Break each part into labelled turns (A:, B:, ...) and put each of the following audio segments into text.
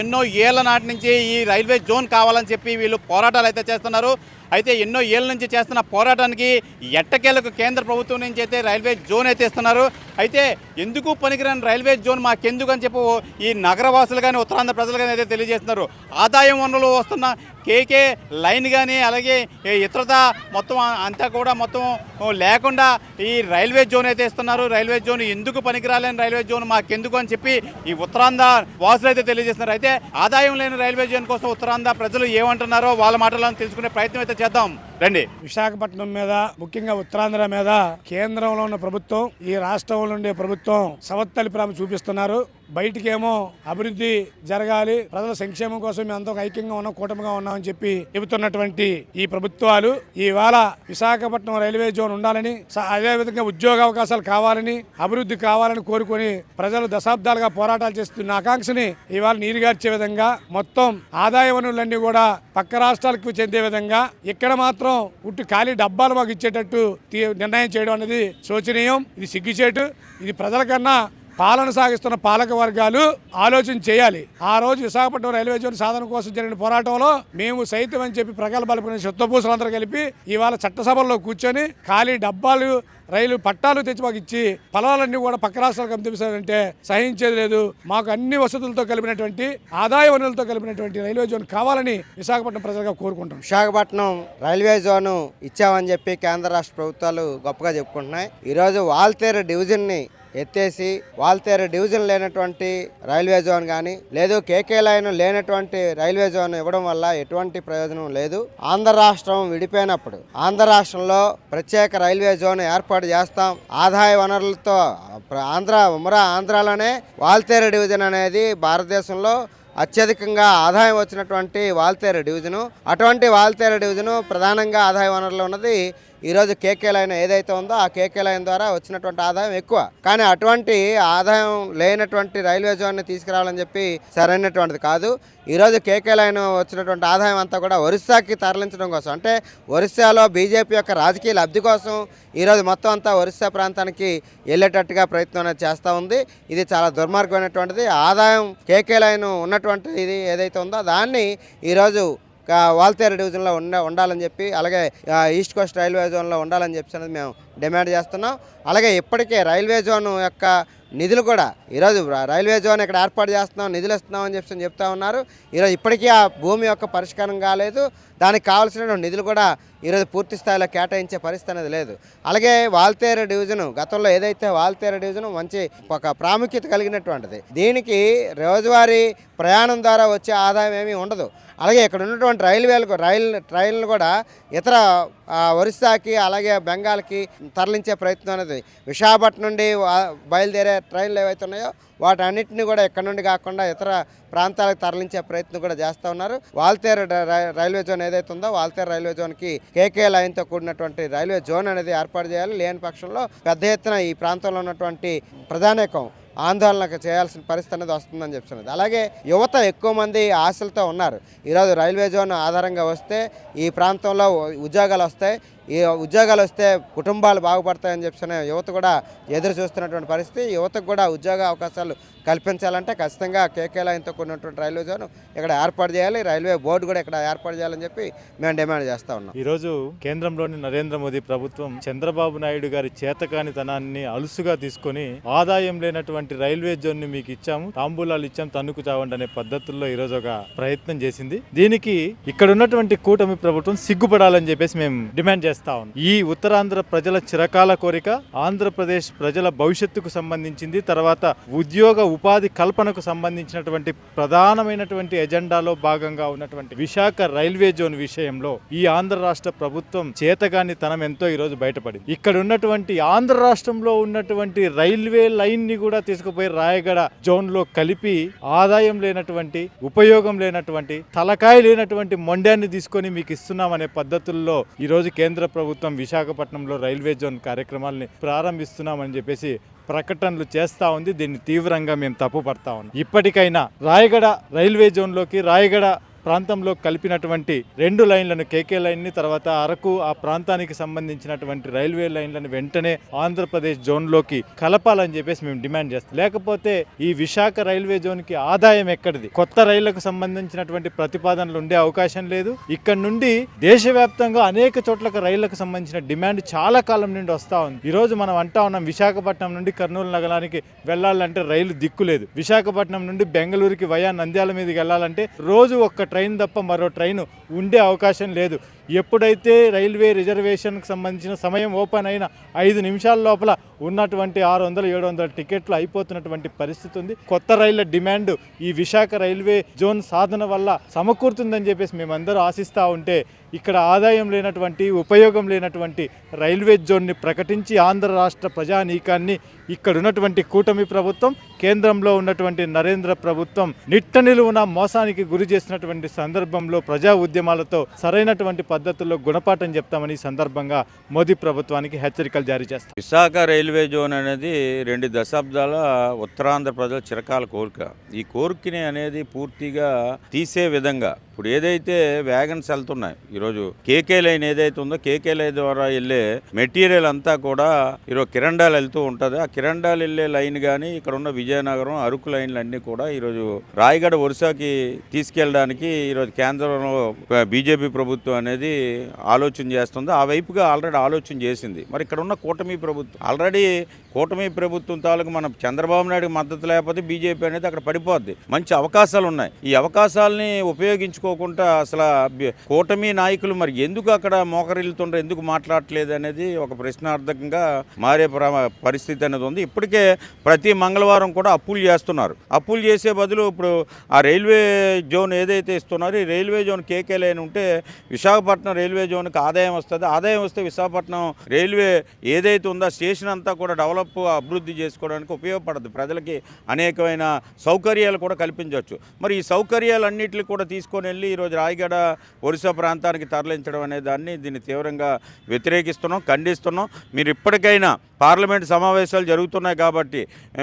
A: ఎన్నో ఏళ్ల నాటి నుంచి ఈ రైల్వే జోన్ కావాలని చెప్పి వీళ్ళు పోరాటాలు అయితే చేస్తున్నారు. అయితే ఎన్నో ఏళ్ళ నుంచి చేస్తున్న పోరాటానికి ఎట్టకేలకు కేంద్ర ప్రభుత్వం నుంచి అయితే రైల్వే జోన్ అయితే ఇస్తున్నారు. అయితే ఎందుకు పనికిరాని రైల్వే జోన్ మాకెందుకు అని చెప్పి ఈ నగరవాసులు కానీ ఉత్తరాంధ్ర ప్రజలు కానీ అయితే తెలియజేస్తున్నారు. ఆదాయం వనరులు వస్తున్న కేకే లైన్ కానీ అలాగే ఇతరత మొత్తం అంతా కూడా మొత్తం లేకుండా ఈ రైల్వే జోన్ అయితే ఇస్తున్నారు. రైల్వే జోన్ ఎందుకు పనికిరాలేని రైల్వే జోన్ మాకెందుకు అని చెప్పి ఈ ఉత్తరాంధ్ర వాసులు అయితే తెలియజేస్తున్నారు. అయితే ఆదాయం లేని రైల్వే జోన్ కోసం ఉత్తరాంధ్ర ప్రజలు ఏమంటున్నారో వాళ్ళ మాటలను తెలుసుకునే ప్రయత్నం అయితే చేద్దాం రండి.
B: విశాఖపట్నం మీద, ముఖ్యంగా ఉత్తరాంధ్ర మీద కేంద్రంలో ఉన్న ప్రభుత్వం, ఈ రాష్ట్రంలో ఉండే ప్రభుత్వం సవత్తలి ప్రేమ చూపిస్తున్నారు. బయటికేమో అభివృద్ధి జరగాలి, ప్రజల సంక్షేమం కోసం మేము అంతా ఐక్యంగా ఉన్నాం, కూటమిగా ఉన్నామని చెప్పి చెబుతున్నటువంటి ఈ ప్రభుత్వాలు ఇవాళ విశాఖపట్నం రైల్వే జోన్ ఉండాలని, అదేవిధంగా ఉద్యోగ అవకాశాలు కావాలని, అభివృద్ధి కావాలని కోరుకొని ప్రజలు దశాబ్దాలుగా పోరాటాలు చేస్తున్న ఆకాంక్షని ఇవాళ నీరుగార్చే విధంగా మొత్తం ఆదాయ వనరులన్నీ కూడా పక్క రాష్ట్రాలకు చెందే విధంగా ఇక్కడ మాత్రం ఉట్టి ఖాళీ డబ్బాలు మాకు ఇచ్చేటట్టు నిర్ణయం చేయడం అనేది శోచనీయం. ఇది సిగ్గుచేటు. ఇది ప్రజల కన్నా పాలన సాగిస్తున్న పాలక వర్గాలు ఆలోచన చేయాలి. ఆ రోజు విశాఖపట్నం రైల్వే జోన్ సాధన కోసం జరిగిన పోరాటంలో మేము సైతం అని చెప్పి ప్రగల్భాలు శుద్ధపూసలందరూ కలిపి ఇవాళ చట్టసభల్లో కూర్చొని ఖాళీ డబ్బాలు, రైలు పట్టాలు తెచ్చి మాకు ఇచ్చి పొలాలన్నీ కూడా పక్క రాష్ట్రాలకు అమ్మేశారంటే సహించేది లేదు. మాకు అన్ని వసతులతో కలిపినటువంటి, ఆదాయ వనరులతో కలిపినటువంటి రైల్వే జోన్ కావాలని విశాఖపట్నం ప్రజలుగా కోరుకుంటాం.
C: విశాఖపట్నం రైల్వే జోన్ ఇచ్చామని చెప్పి కేంద్ర రాష్ట్ర ప్రభుత్వాలు గొప్పగా చెప్పుకుంటున్నాయి. ఈరోజు వాల్తేరు డివిజన్ని ఎత్తేసి వాల్తేరు డివిజన్ లేనటువంటి రైల్వే జోన్ కానీ లేదు కేకే లైన్ లేనటువంటి రైల్వే జోన్ ఇవ్వడం వల్ల ఎటువంటి ప్రయోజనం లేదు. ఆంధ్ర రాష్ట్రం విడిపోయినప్పుడు ఆంధ్ర రాష్ట్రంలో ప్రత్యేక రైల్వే జోన్ ఏర్పాటు చేస్తాం, ఆదాయ వనరులతో ఆంధ్రాలోనే వాల్తేరు డివిజన్ అనేది భారతదేశంలో అత్యధికంగా ఆదాయం వచ్చినటువంటి వాల్తేరు డివిజను. అటువంటి వాల్తేరు డివిజను ప్రధానంగా ఆదాయ వనరులు ఉన్నది ఈరోజు కేకే లైన్ ఏదైతే ఉందో ఆ కేకే లైన్ ద్వారా వచ్చినటువంటి ఆదాయం ఎక్కువ. కానీ అటువంటి ఆదాయం లేనటువంటి రైల్వే జోన్ని తీసుకురావాలని చెప్పి సరైనటువంటిది కాదు. ఈరోజు కేకే లైన్ వచ్చినటువంటి ఆదాయం అంతా కూడా ఒరిస్సాకి తరలించడం కోసం, అంటే ఒరిస్సాలో బీజేపీ యొక్క రాజకీయ లబ్ధి కోసం ఈరోజు మొత్తం అంతా ఒరిస్సా ప్రాంతానికి వెళ్ళేటట్టుగా ప్రయత్నం అనేది చేస్తూ ఉంది. ఇది చాలా దుర్మార్గమైనటువంటిది. ఆదాయం కేకే లైన్ ఉన్నటువంటి ఇది ఏదైతే ఉందో దాన్ని ఈరోజు వాల్తేరు డివిజన్లో ఉండాలని చెప్పి, అలాగే ఈస్ట్ కోస్ట్ రైల్వే జోన్లో ఉండాలని చెప్పి అనేది మేము డిమాండ్ చేస్తున్నాం. అలాగే ఇప్పటికే రైల్వే జోన్ యొక్క నిధులు కూడా ఈరోజు రైల్వే జోన్ ఇక్కడ ఏర్పాటు చేస్తున్నాం, నిధులు ఇస్తున్నామని చెప్పి చెప్తా ఉన్నారు. ఈరోజు ఇప్పటికీ ఆ భూమి యొక్క పరిష్కారం కాలేదు. దానికి కావాల్సిన నిధులు కూడా ఈరోజు పూర్తి స్థాయిలో కేటాయించే పరిస్థితి అనేది లేదు. అలాగే వాల్తేరు డివిజను గతంలో ఏదైతే వాల్తేరు డివిజను మంచి ఒక ప్రాముఖ్యత కలిగినటువంటిది. దీనికి రోజువారీ ప్రయాణం ద్వారా వచ్చే ఆదాయం ఏమీ ఉండదు. అలాగే ఇక్కడ ఉన్నటువంటి ట్రైన్లు కూడా ఇతర ఒరిస్సాకి అలాగే బెంగాల్కి తరలించే ప్రయత్నం అనేది, విశాఖపట్నం నుండి బయలుదేరే ట్రైన్లు ఏవైతే ఉన్నాయో వాటన్నిటిని కూడా ఇక్కడ నుండి కాకుండా ఇతర ప్రాంతాలకు తరలించే ప్రయత్నం కూడా చేస్తూ ఉన్నారు. వాల్తేరు రైల్వే జోన్ ఏదైతే ఉందో వాల్తేరు రైల్వే జోన్కి కేకే లైన్తో కూడినటువంటి రైల్వే జోన్ అనేది ఏర్పాటు చేయాలి. లేని పక్షంలో పెద్ద ఎత్తున ఈ ప్రాంతంలో ఉన్నటువంటి ప్రధానికం ఆందోళన చేయాల్సిన పరిస్థితి అనేది వస్తుందని చెప్తున్నది. అలాగే యువత ఎక్కువ మంది ఆశలతో ఉన్నారు. ఈరోజు రైల్వే జోన్ ఆధారంగా వస్తే ఈ ప్రాంతంలో ఉద్యోగాలు వస్తాయి, ఈ ఉద్యోగాలు వస్తే కుటుంబాలు బాగుపడతాయని చెప్పిన యువత కూడా ఎదురు చూస్తున్నటువంటి పరిస్థితి. యువతకు కూడా ఉద్యోగ అవకాశాలు కల్పించాలంటే ఖచ్చితంగా కేకే లైన్తో కూడినటువంటి రైల్వే జోన్ ఇక్కడ ఏర్పాటు చేయాలి, రైల్వే బోర్డు కూడా ఇక్కడ ఏర్పాటు చేయాలని చెప్పి మేము డిమాండ్ చేస్తూ ఉన్నాం.
D: ఈరోజు కేంద్రంలోని నరేంద్ర మోదీ ప్రభుత్వం చంద్రబాబు నాయుడు గారి చేతకానితనాన్ని అలుసుగా తీసుకొని ఆదాయం లేనటువంటి రైల్వే జోన్ ని మీకు ఇచ్చాము, తాంబూలాలు ఇచ్చాము, తన్నుకు చావండి అనే పద్ధతుల్లో ఈరోజు ఒక ప్రయత్నం చేసింది. దీనికి ఇక్కడ ఉన్నటువంటి కూటమి ప్రభుత్వం సిగ్గుపడాలని చెప్పేసి మేము డిమాండ్ చేస్తాం. ఈ ఉత్తరాంధ్ర ప్రజల చిరకాల కోరిక, ఆంధ్రప్రదేశ్ ప్రజల భవిష్యత్తుకు సంబంధించింది, తర్వాత ఉద్యోగ ఉపాధి కల్పనకు సంబంధించినటువంటి ప్రధానమైనటువంటి ఎజెండాలో భాగంగా ఉన్నటువంటి విశాఖ రైల్వే జోన్ విషయంలో ఈ ఆంధ్ర రాష్ట్ర ప్రభుత్వం చేతగాని తనం ఎంతో ఈరోజు బయటపడింది. ఇక్కడ ఉన్నటువంటి ఆంధ్ర రాష్ట్రంలో ఉన్నటువంటి రైల్వే లైన్ ని కూడా తీసుకుపోయి రాయగడ జోన్ లో కలిపి ఆదాయం లేనటువంటి, ఉపయోగం లేనటువంటి, తలకాయ లేనటువంటి మొండాన్ని తీసుకొని మీకు ఇస్తున్నామనే పద్ధతుల్లో ఈరోజు కేంద్ర ప్రభుత్వం విశాఖపట్నంలో రైల్వే జోన్ కార్యక్రమాలని ప్రారంభిస్తున్నామని చెప్పేసి ప్రకటనలు చేస్తూ ఉంది. దీన్ని తీవ్రంగా మేము తప్పుపడతా ఉన్నాం. ఇప్పటికైనా రాయగడ రైల్వే జోన్లోకి, రాయగడ ప్రాంతంలో కలిపినటువంటి 2 లైన్లను కేకే లైన్ని తర్వాత అరకు ఆ ప్రాంతానికి సంబంధించినటువంటి రైల్వే లైన్లను వెంటనే ఆంధ్రప్రదేశ్ జోన్లోకి కలపాలని చెప్పేసి మేము డిమాండ్ చేస్తాం. లేకపోతే ఈ విశాఖ రైల్వే జోన్కి ఆదాయం ఎక్కడిది? కొత్త రైళ్లకు సంబంధించినటువంటి ప్రతిపాదనలు ఉండే అవకాశం లేదు. ఇక్కడ నుండి దేశవ్యాప్తంగా అనేక చోట్లకు రైళ్లకు సంబంధించిన డిమాండ్ చాలా కాలం నుండి వస్తూ ఉంది. ఈ రోజు మనం అంటా ఉన్నాం, విశాఖపట్నం నుండి కర్నూలు నగరానికి వెళ్ళాలంటే రైలు దిక్కులేదు. విశాఖపట్నం నుండి బెంగళూరుకి వయా నంద్యాల మీదకి వెళ్ళాలంటే రోజు ఒక్క ట్రైన్ తప్ప మరో ట్రైన్ ఉండే అవకాశం లేదు. ఎప్పుడైతే రైల్వే రిజర్వేషన్కి సంబంధించిన సమయం ఓపెన్ అయిన 5 నిమిషాల లోపల ఉన్నటువంటి 600-700 టికెట్లు అయిపోతున్నటువంటి పరిస్థితి ఉంది. కొత్త రైళ్ల డిమాండ్ ఈ విశాఖ రైల్వే జోన్ సాధన వల్ల సమకూరుతుందని చెప్పేసి మేమందరూ ఆశిస్తూ ఉంటే ఇక్కడ ఆదాయం లేనటువంటి ఉపయోగం లేనటువంటి రైల్వే జోన్ని ప్రకటించి ఆంధ్ర రాష్ట్ర ప్రజానీకాన్ని ఇక్కడ ఉన్నటువంటి కూటమి ప్రభుత్వం, కేంద్రంలో ఉన్నటువంటి నరేంద్ర ప్రభుత్వం నిట్ట నిలువున మోసానికి గురి చేసినటువంటి సందర్భంలో ప్రజా ఉద్యమాలతో సరైనటువంటి పద్ధతుల్లో గుణపాఠం చెప్తామని ఈ సందర్భంగా మోదీ ప్రభుత్వానికి హెచ్చరికలు జారీ చేస్తాం.
E: విశాఖ రైల్వే జోన్ అనేది 2 దశాబ్దాల ఉత్తరాంధ్ర ప్రజల చిరకాల కోరిక. ఈ కోరికని అనేది పూర్తిగా తీసే విధంగా ఇప్పుడు ఏదైతే వ్యాగన్స్ వెళ్తున్నాయి, ఈరోజు కేకే లైన్ ఏదైతే ఉందో కేకే లైన్ ద్వారా వెళ్ళే మెటీరియల్ అంతా కూడా ఈరోజు కిరండాలు వెళ్తూ ఉంటుంది. ఆ కిరండాలు వెళ్ళే లైన్ కానీ ఇక్కడ ఉన్న విజయనగరం అరకు లైన్లు అన్నీ కూడా ఈరోజు రాయగడ ఒరిస్సాకి తీసుకెళ్ళడానికి ఈరోజు కేంద్రంలో బీజేపీ ప్రభుత్వం అనేది ఆలోచన చేస్తుంది. ఆ వైపుగా ఆల్రెడీ ఆలోచన చేసింది. మరి ఇక్కడ ఉన్న కూటమి ప్రభుత్వం ఆల్రెడీ కూటమి ప్రభుత్వం తాలూకు మన చంద్రబాబు నాయుడు మద్దతు లేకపోతే బీజేపీ అనేది అక్కడ పడిపోద్ది. మంచి అవకాశాలు ఉన్నాయి. ఈ అవకాశాలని ఉపయోగించుకోకుండా అసలు కూటమి నాయకులు మరి ఎందుకు అక్కడ మోకరిల్లుతుండ్రు, ఎందుకు మాట్లాడట్లేదు అనేది ఒక ప్రశ్నార్థకంగా మారే పరిస్థితి అనేది ఉంది. ఇప్పటికే ప్రతి మంగళవారం కూడా అప్పులు చేస్తున్నారు. అప్పులు చేసే బదులు ఇప్పుడు ఆ రైల్వే జోన్ ఏదైతే ఇస్తున్నారో ఈ రైల్వే జోన్ కేకే లైన్ ఉంటే విశాఖపట్నం రైల్వే జోన్కి ఆదాయం వస్తుంది. ఆదాయం వస్తే విశాఖపట్నం రైల్వే ఏదైతే ఉందో స్టేషన్ అంతా కూడా అభివృద్ధి చేసుకోవడానికి ఉపయోగపడుతుంది. ప్రజలకి అనేకమైన సౌకర్యాలు కూడా కల్పించవచ్చు. మరి ఈ సౌకర్యాలన్నింటినీ కూడా తీసుకొని వెళ్ళి ఈరోజు రాయగడ ఒరిస్సా ప్రాంతానికి తరలించడం అనే దీన్ని తీవ్రంగా వ్యతిరేకిస్తున్నాం, ఖండిస్తున్నాం. మీరు ఇప్పటికైనా పార్లమెంట్ సమావేశాలు జరుగుతున్నాయి కాబట్టి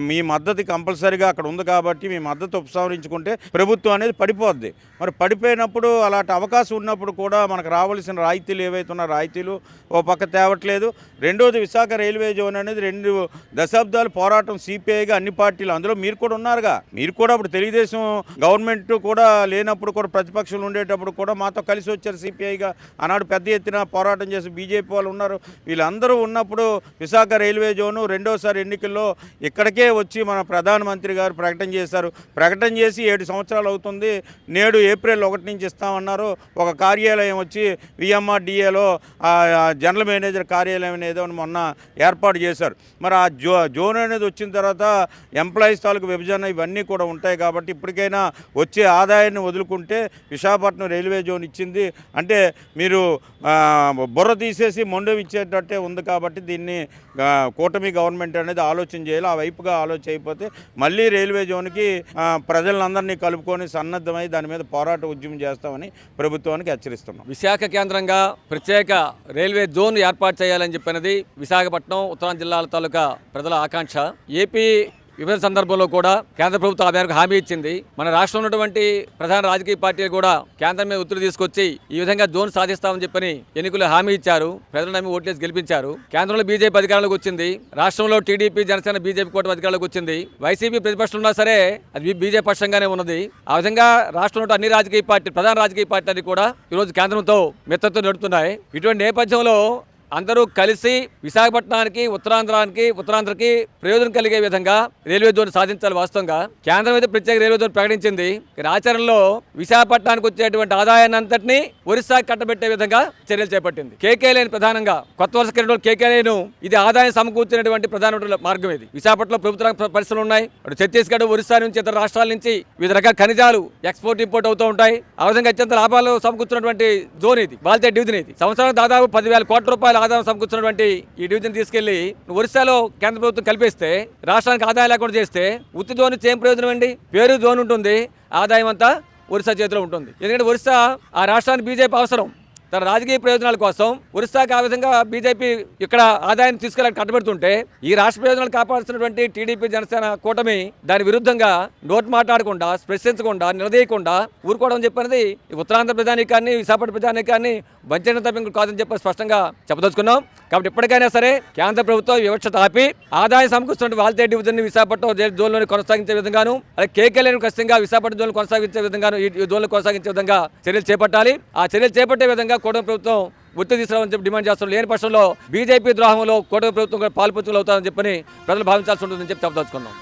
E: మీ మద్దతు కంపల్సరీగా అక్కడ ఉంది కాబట్టి మీ మద్దతు ఉపసంహరించుకుంటే ప్రభుత్వం అనేది పడిపోద్ది. మరి పడిపోయినప్పుడు అలాంటి అవకాశం ఉన్నప్పుడు కూడా మనకు రావాల్సిన రాయితీలు ఏవైతే ఉన్నాయో రాయితీలు ఓ పక్క తేవట్లేదు. రెండోది విశాఖ రైల్వే జోన్ అనేది 2 దశాబ్దాల పోరాటం సిపిఐగా అన్ని పార్టీలు, అందులో మీరు కూడా ఉన్నారుగా. మీరు కూడా అప్పుడు తెలుగుదేశం గవర్నమెంట్ కూడా లేనప్పుడు కూడా ప్రతిపక్షంలో ఉండేటప్పుడు కూడా మాతో కలిసి వచ్చారు సిపిఐగా. ఆనాడు పెద్ద ఎత్తున పోరాటం చేసి బీజేపీ వాళ్ళు ఉన్నారు. వీళ్ళందరూ ఉన్నప్పుడు విశాఖ రైల్వే జోను రెండోసారి ఎన్నికల్లో ఇక్కడికే వచ్చి మన ప్రధానమంత్రి గారు ప్రకటన చేశారు. ప్రకటన చేసి 7 సంవత్సరాలు అవుతుంది. నేడు ఏప్రిల్ 1 నుంచి ఇస్తామన్నారు. ఒక కార్యాలయం వచ్చి విఎంఆర్డిఏలో జనరల్ మేనేజర్ కార్యాలయం ఏదో మొన్న ఏర్పాటు చేశారు. మరి ఆ జోన్ అనేది వచ్చిన తర్వాత ఎంప్లాయీస్ తాలూకు విభజన ఇవన్నీ కూడా ఉంటాయి కాబట్టి ఇప్పటికైనా వచ్చే ఆదాయాన్ని వదులుకుంటే విశాఖపట్నం రైల్వే జోన్ ఇచ్చింది అంటే మీరు బుర్ర తీసేసి మొండెం ఇచ్చేటట్టే ఉంది. కాబట్టి దీన్ని కూటమి గవర్నమెంట్ అనేది ఆలోచన చేయాలి. ఆ వైపుగా ఆలోచన అయిపోతే మళ్ళీ రైల్వే జోన్కి ప్రజలందరినీ కలుపుకొని సన్నద్ధమై దాని మీద పోరాట ఉద్యమం చేస్తామని ప్రభుత్వానికి హెచ్చరిస్తున్నాం.
F: విశాఖ కేంద్రంగా ప్రత్యేక రైల్వే జోన్ ఏర్పాటు చేయాలని చెప్పినది విశాఖపట్నం ఉత్తరాంధ్ర జిల్లాల తాలూకా ప్రజల ఆకాంక్ష. ఏపీ విభజన సందర్భంలో కూడా కేంద్ర ప్రభుత్వం ఆ మేరకు హామీ ఇచ్చింది. మన రాష్ట్రంలో ఉన్నటువంటి ప్రధాన రాజకీయ పార్టీలు కూడా కేంద్రం మీద ఒత్తిడి తీసుకొచ్చి ఈ విధంగా జోన్ సాధిస్తామని చెప్పని ఎన్నికలు హామీ ఇచ్చారు. ప్రజలు నమ్మి ఓట్లేసి గెలిపించారు. కేంద్రంలో బీజేపీ అధికారంలోకి వచ్చింది. రాష్ట్రంలో టీడీపీ, జనసేన, బీజేపీ కూటమి అధికారంలోకి వచ్చింది. వైసీపీ ప్రతిపక్షం ఉన్నా సరే అది బీజేపీ పక్షంగానే ఉన్నది. ఆ విధంగా రాష్ట్రంలో అన్ని రాజకీయ పార్టీలు, ప్రధాన రాజకీయ పార్టీలు కూడా ఈరోజు కేంద్రంతో మిత్రత్వం నడుపుతున్నాయి. ఇటువంటి నేపథ్యంలో అందరూ కలిసి విశాఖపట్నానికి, ఉత్తరాంధ్రకి ప్రయోజనం కలిగే విధంగా రైల్వే జోన్ సాధించాలి. వాస్తవంగా కేంద్రం అయితే ప్రత్యేక రైల్వే జోన్ ప్రకటించింది. ఆచరణలో విశాఖపట్నానికి వచ్చేటువంటి ఆదాయాన్ని అంతటినీ ఒరిస్సాకి కట్టబెట్టే విధంగా చర్యలు చేపట్టింది. కేకే లైన్ ప్రధానంగా కొత్త వలస కిరణ్ కేకే లైన్ ఇది ఆదాయం సమకూర్చినటువంటి ప్రధాన మార్గం. ఇది విశాఖపట్నంలో ప్రభుత్వ పరిశ్రమలు ఉన్నాయి. ఛత్తీస్గఢ్, ఒరిస్సా నుంచి ఇతర రాష్ట్రాల నుంచి వివిధ రకాల ఖనిజాలు ఎక్స్పోర్ట్ ఇంపోర్ట్ అవుతూ ఉంటాయి. ఆ విధంగా అత్యంత లాభాలు సమకూర్చినటువంటి జోన్ ఇది. బాల్తే డివిజన్ ఇది. సంవత్సరానికి దాదాపు 10,000 కోట్ల రూపాయల ఆదాయం సమకూర్చినటువంటి ఈ డివిజన్ తీసుకెళ్లి ఒరిస్సాలో కేంద్ర ప్రభుత్వం కలిపేస్తే, రాష్ట్రానికి ఆదాయం లేకుండా చేస్తే ఉత్తి జోన్ నుంచి ఏం ప్రయోజనం అండి? పేరు జోన్ ఉంటుంది, ఆదాయం అంతా ఒరిస్సా చేతిలో ఉంటుంది. ఎందుకంటే ఒరిస్సా ఆ రాష్ట్రానికి బీజేపీ అవసరం. తన రాజకీయ ప్రయోజనాల కోసం ఒరిస్సాకి ఆ విధంగా బీజేపీ ఇక్కడ ఆదాయాన్ని తీసుకెళ్ళడానికి కట్టబెడుతుంటే ఈ రాష్ట్ర ప్రయోజనాలు కాపాడుతున్నటువంటి టీడీపీ జనసేన కూటమి దాని విరుద్ధంగా నోటు మాట్లాడకుండా స్పృశించకుండా నిలదీయకుండా ఊరుకోవడం చెప్పినది ఉత్తరాంధ్ర ప్రజానీకాన్ని విశాఖపట్నం ప్రజానీకాన్ని వంచన తప్ప కాదని చెప్పి స్పష్టంగా చెప్పదలుచుకున్నాం. కాబట్టి ఎప్పటికైనా సరే కేంద్ర ప్రభుత్వం వివక్షత ఆపి ఆదాయం సమకూరుస్తున్న వాల్తేరు డివిజన్ విశాఖపట్నం జోన్లోని కొనసాగించే విధంగాను అలాగే కేకేలను ఖచ్చితంగా విశాఖపట్నం జోన్లు కొనసాగించే విధంగాను ఈ జోన్లు కొనసాగించే విధంగా చర్యలు చేపట్టాలి. ఆ చర్యలు చేపట్టే విధంగా కూటమి ప్రభుత్వం ఒత్తిడి తీసుకురావాలని చెప్పి డిమాండ్ చేస్తున్నాం. లేని పక్షంలో బీజేపీ ద్రోహంలో కూటమి ప్రభుత్వం పాల్పంచులు అవుతారని చెప్పని ప్రజలు భావించాల్సి ఉంటుందని చెప్పి చెప్పదలుచుకున్నాం.